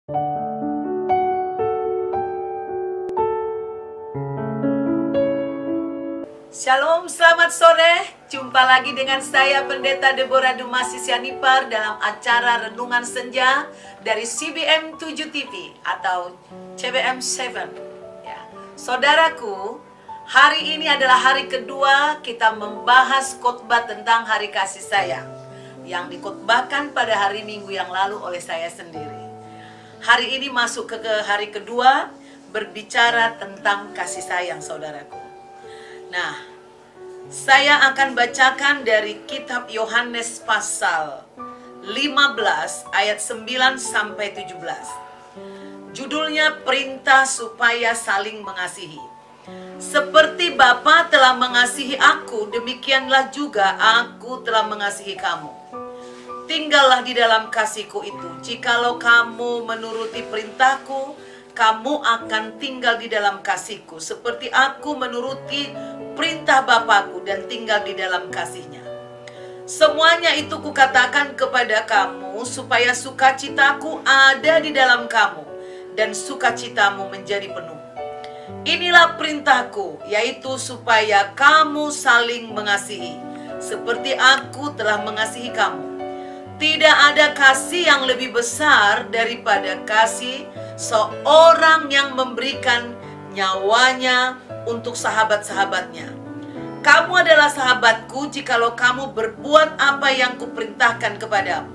Shalom, selamat sore. Jumpa lagi dengan saya Pendeta Deborah Dumasi Sianipar dalam acara Renungan Senja dari CBM 7 TV atau CBM 7 ya. Saudaraku, hari ini adalah hari kedua kita membahas khotbah tentang hari kasih sayang yang dikhotbahkan pada hari Minggu yang lalu oleh saya sendiri. Hari ini masuk ke hari kedua berbicara tentang kasih sayang, saudaraku. Nah, saya akan bacakan dari kitab Yohanes pasal 15 ayat 9 sampai 17. Judulnya perintah supaya saling mengasihi. Seperti Bapa telah mengasihi aku, demikianlah juga aku telah mengasihi kamu. Tinggallah di dalam kasihku itu. Jikalau kamu menuruti perintahku, kamu akan tinggal di dalam kasihku, seperti aku menuruti perintah Bapakku dan tinggal di dalam kasihnya. Semuanya itu kukatakan kepada kamu, supaya sukacitaku ada di dalam kamu, dan sukacitamu menjadi penuh. Inilah perintahku, yaitu supaya kamu saling mengasihi, seperti aku telah mengasihi kamu. Tidak ada kasih yang lebih besar daripada kasih seorang yang memberikan nyawanya untuk sahabat-sahabatnya. Kamu adalah sahabatku jikalau kamu berbuat apa yang kuperintahkan kepadamu.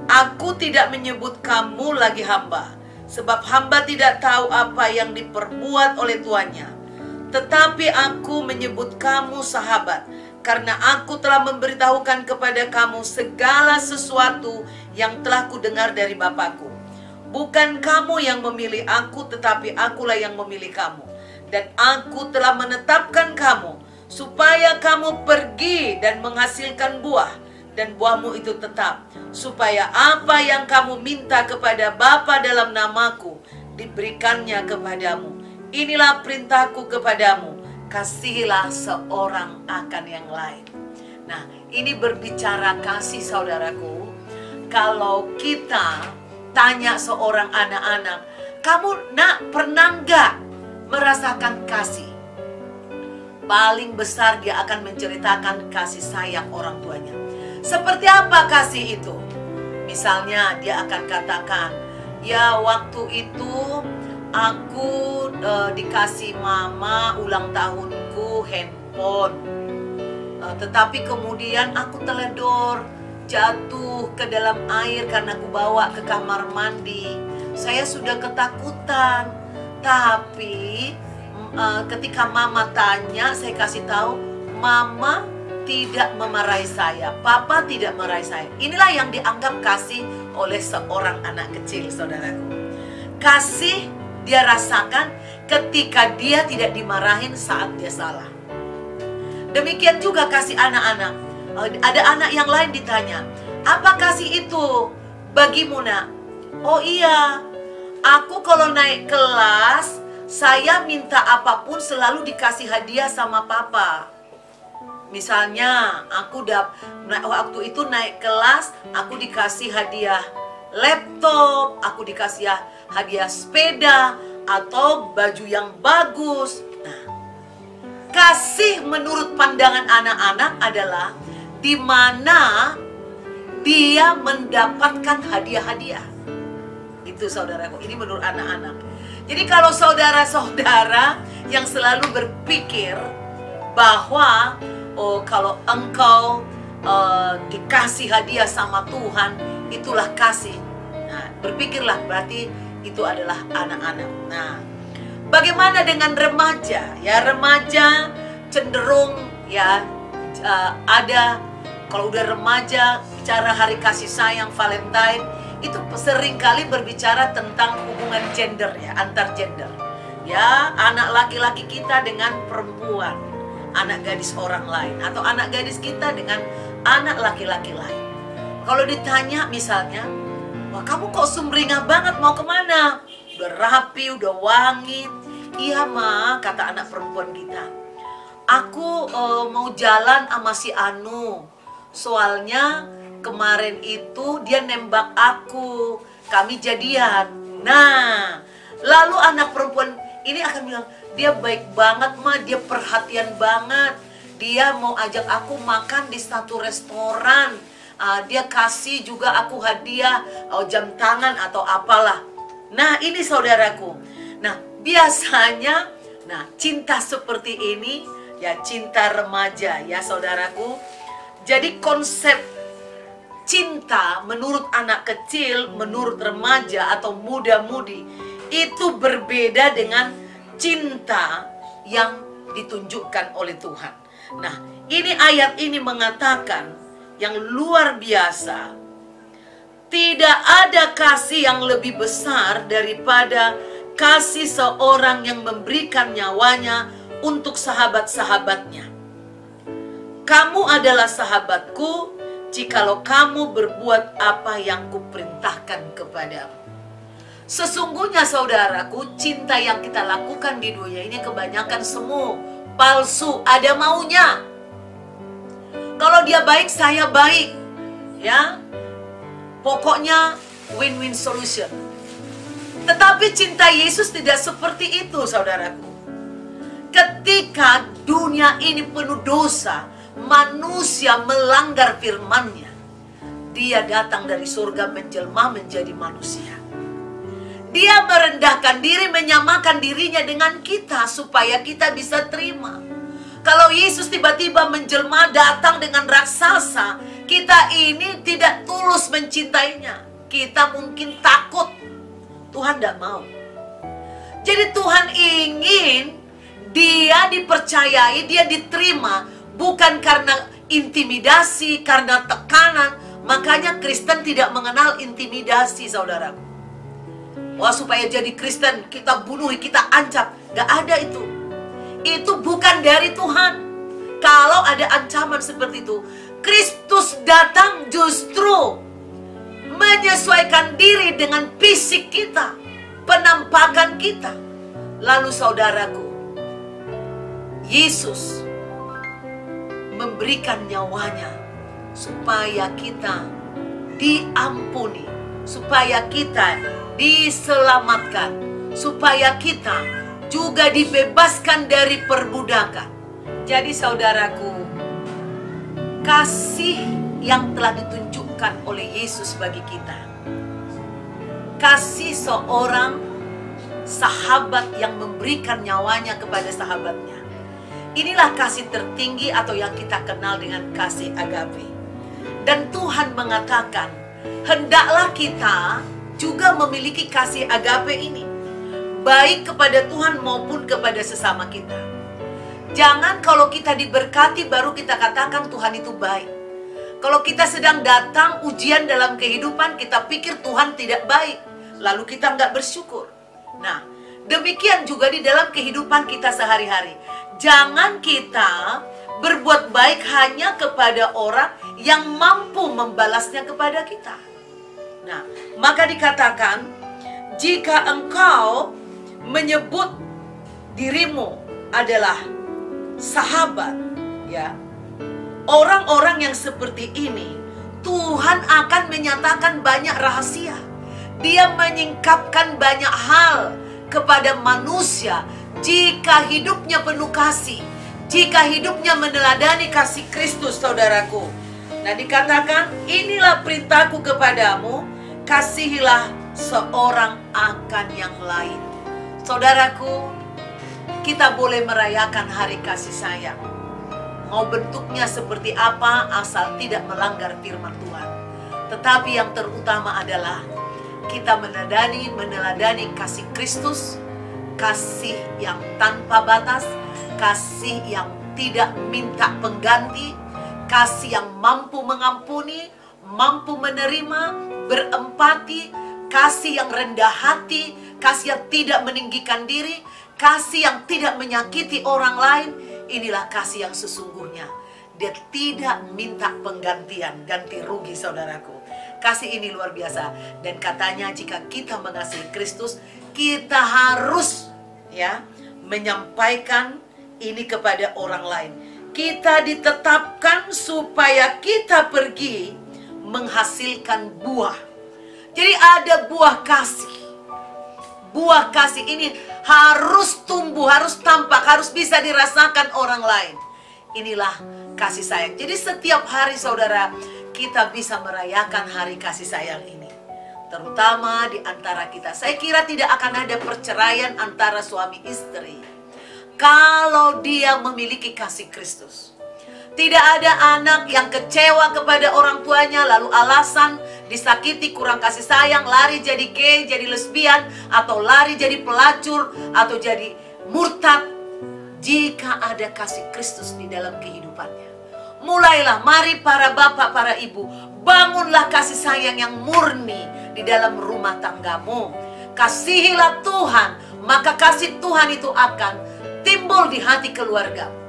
Aku tidak menyebut kamu lagi hamba, sebab hamba tidak tahu apa yang diperbuat oleh tuannya. Tetapi aku menyebut kamu sahabat, karena aku telah memberitahukan kepada kamu segala sesuatu yang telah kudengar dari Bapakku. Bukan kamu yang memilih aku, tetapi akulah yang memilih kamu. Dan aku telah menetapkan kamu, supaya kamu pergi dan menghasilkan buah, dan buahmu itu tetap, supaya apa yang kamu minta kepada Bapa dalam namaku, diberikannya kepadamu. Inilah perintahku kepadamu, kasihilah seorang akan yang lain. Nah, ini berbicara kasih, saudaraku. Kalau kita tanya seorang anak-anak, kamu nak pernah nggak merasakan kasih? Paling besar dia akan menceritakan kasih sayang orang tuanya. Seperti apa kasih itu? Misalnya dia akan katakan, ya waktu itu aku dikasih mama ulang tahunku handphone, tetapi kemudian aku teledor, jatuh ke dalam air karena aku bawa ke kamar mandi. Saya sudah ketakutan, tapi ketika mama tanya, saya kasih tahu, mama tidak memarahi saya, papa tidak memarahi saya. Inilah yang dianggap kasih oleh seorang anak kecil, saudaraku. Kasih dia rasakan ketika dia tidak dimarahin saat dia salah. Demikian juga kasih anak-anak. Ada anak yang lain ditanya, apa kasih itu bagimu nak? Oh iya, aku kalau naik kelas, saya minta apapun selalu dikasih hadiah sama papa. Misalnya aku waktu itu naik kelas, aku dikasih hadiah laptop, aku dikasih hadiah sepeda, atau baju yang bagus. Nah, kasih menurut pandangan anak-anak adalah di mana dia mendapatkan hadiah-hadiah. Itu saudaraku, ini menurut anak-anak. Jadi kalau saudara-saudara yang selalu berpikir bahwa kalau engkau dikasih hadiah sama Tuhan, itulah kasih. Nah, berpikirlah berarti itu adalah anak-anak. Nah, bagaimana dengan remaja? Ya, remaja cenderung ya ada, kalau udah remaja bicara hari kasih sayang Valentine, itu sering kali berbicara tentang hubungan gender ya, antar gender. Ya, anak laki-laki kita dengan perempuan, anak gadis orang lain, atau anak gadis kita dengan anak laki-laki lain. Kalau ditanya misalnya, wah kamu kok sumringah banget, mau kemana? Udah rapi, udah wangi. Iya ma, kata anak perempuan kita, aku mau jalan sama si Anu. Soalnya kemarin itu dia nembak aku, kami jadian. Nah, lalu anak perempuan ini akan bilang, dia baik banget Ma, dia perhatian banget. Dia mau ajak aku makan di satu restoran. Dia kasih juga aku hadiah, jam tangan atau apalah. Nah, ini saudaraku. Nah, biasanya, cinta seperti ini, ya cinta remaja ya saudaraku. Jadi konsep cinta menurut anak kecil, menurut remaja atau muda-mudi itu berbeda dengan cinta yang ditunjukkan oleh Tuhan. Nah, ini ayat ini mengatakan yang luar biasa. Tidak ada kasih yang lebih besar daripada kasih seorang yang memberikan nyawanya untuk sahabat-sahabatnya. Kamu adalah sahabatku jikalau kamu berbuat apa yang kuperintahkan kepadamu. Sesungguhnya saudaraku, cinta yang kita lakukan di dunia ini kebanyakan semu, palsu, ada maunya. Kalau dia baik, saya baik. Ya, pokoknya win-win solution. Tetapi cinta Yesus tidak seperti itu saudaraku. Ketika dunia ini penuh dosa, manusia melanggar firman-Nya, Dia datang dari surga menjelma menjadi manusia. Dia merendahkan diri, menyamakan dirinya dengan kita supaya kita bisa terima. Kalau Yesus tiba-tiba menjelma datang dengan raksasa, kita ini tidak tulus mencintainya. Kita mungkin takut. Tuhan tidak mau. Jadi Tuhan ingin dia dipercayai, dia diterima, bukan karena intimidasi, karena tekanan. Makanya Kristen tidak mengenal intimidasi saudaraku. Wah, supaya jadi Kristen kita bunuh, kita ancam. Gak ada itu. Itu bukan dari Tuhan. Kalau ada ancaman seperti itu, Kristus datang justru menyesuaikan diri dengan fisik kita, penampakan kita. Lalu saudaraku, Yesus memberikan nyawanya supaya kita diampuni, supaya kita diselamatkan, supaya kita juga dibebaskan dari perbudakan. Jadi saudaraku, kasih yang telah ditunjukkan oleh Yesus bagi kita, kasih seorang sahabat yang memberikan nyawanya kepada sahabatnya, inilah kasih tertinggi atau yang kita kenal dengan kasih agape. Dan Tuhan mengatakan, hendaklah kita juga memiliki kasih agape ini, baik kepada Tuhan maupun kepada sesama kita. Jangan kalau kita diberkati baru kita katakan Tuhan itu baik. Kalau kita sedang datang ujian dalam kehidupan, kita pikir Tuhan tidak baik, lalu kita nggak bersyukur. Nah, demikian juga di dalam kehidupan kita sehari-hari. Jangan kita berbuat baik hanya kepada orang yang mampu membalasnya kepada kita. Nah, maka dikatakan, jika engkau menyebut dirimu adalah sahabat, ya, orang-orang yang seperti ini, Tuhan akan menyatakan banyak rahasia. Dia menyingkapkan banyak hal kepada manusia jika hidupnya penuh kasih, jika hidupnya meneladani kasih Kristus, saudaraku. Nah, dikatakan, inilah perintahku kepadamu, kasihilah seorang akan yang lain. Saudaraku, kita boleh merayakan hari kasih sayang. Mau bentuknya seperti apa, asal tidak melanggar firman Tuhan. Tetapi yang terutama adalah kita meneladani kasih Kristus, kasih yang tanpa batas, kasih yang tidak minta pengganti, kasih yang mampu mengampuni, mampu menerima, berempati, kasih yang rendah hati, kasih yang tidak meninggikan diri, kasih yang tidak menyakiti orang lain. Inilah kasih yang sesungguhnya. Dia tidak minta penggantian, ganti rugi, saudaraku. Kasih ini luar biasa. Dan katanya jika kita mengasihi Kristus, kita harus menyampaikan ini kepada orang lain. Kita ditetapkan supaya kita pergi menghasilkan buah. Jadi ada buah kasih. buah kasih ini harus tumbuh, harus tampak, harus bisa dirasakan orang lain. Inilah kasih sayang. Jadi setiap hari saudara, kita bisa merayakan hari kasih sayang ini. Terutama di antara kita. Saya kira tidak akan ada perceraian antara suami istri kalau dia memiliki kasih Kristus. Tidak ada anak yang kecewa kepada orang tuanya, lalu alasan disakiti, kurang kasih sayang, lari jadi gay, jadi lesbian, atau lari jadi pelacur, atau jadi murtad. Jika ada kasih Kristus di dalam kehidupannya, mulailah, mari para bapak, para ibu, bangunlah kasih sayang yang murni di dalam rumah tanggamu. Kasihilah Tuhan, maka kasih Tuhan itu akan timbul di hati keluargamu.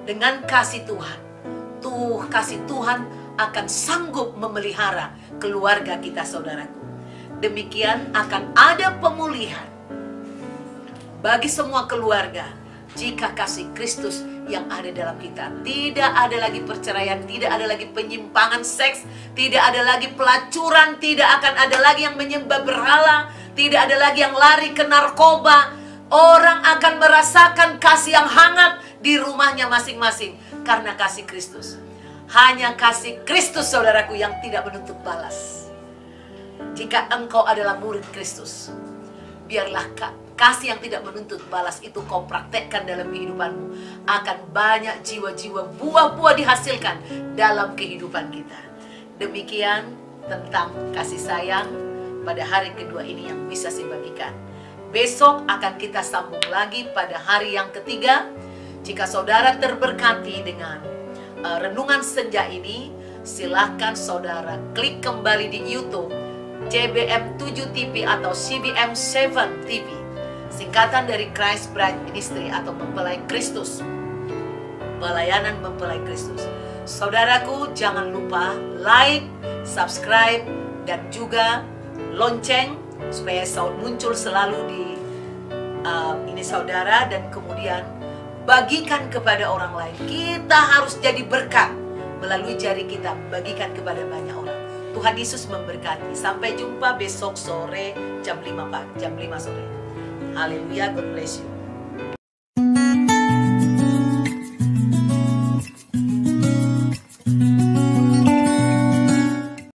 Dengan kasih Tuhan, kasih Tuhan akan sanggup memelihara keluarga kita, saudaraku. Demikian akan ada pemulihan bagi semua keluarga jika kasih Kristus yang ada dalam kita. Tidak ada lagi perceraian, tidak ada lagi penyimpangan seks, tidak ada lagi pelacuran, tidak akan ada lagi yang menyembah berhala, tidak ada lagi yang lari ke narkoba. Orang akan merasakan kasih yang hangat di rumahnya masing-masing karena kasih Kristus. Hanya kasih Kristus, saudaraku, yang tidak menuntut balas. Jika engkau adalah murid Kristus, biarlah kasih yang tidak menuntut balas itu kau praktekkan dalam kehidupanmu. Akan banyak jiwa-jiwa, buah-buah dihasilkan dalam kehidupan kita. Demikian tentang kasih sayang pada hari kedua ini yang bisa saya bagikan. Besok akan kita sambung lagi pada hari yang ketiga. Jika saudara terberkati dengan renungan senja ini, silahkan saudara klik kembali di YouTube CBM 7 TV atau CBM 7 TV, singkatan dari Christ Bride Ministry atau Mempelai Kristus, pelayanan Mempelai Kristus. Saudaraku, jangan lupa like, subscribe, dan juga lonceng supaya muncul selalu di ini saudara, dan kemudian bagikan kepada orang lain. Kita harus jadi berkat melalui jari kita, bagikan kepada banyak orang. Tuhan Yesus memberkati. Sampai jumpa besok sore jam 5 sore. Haleluya, God bless you.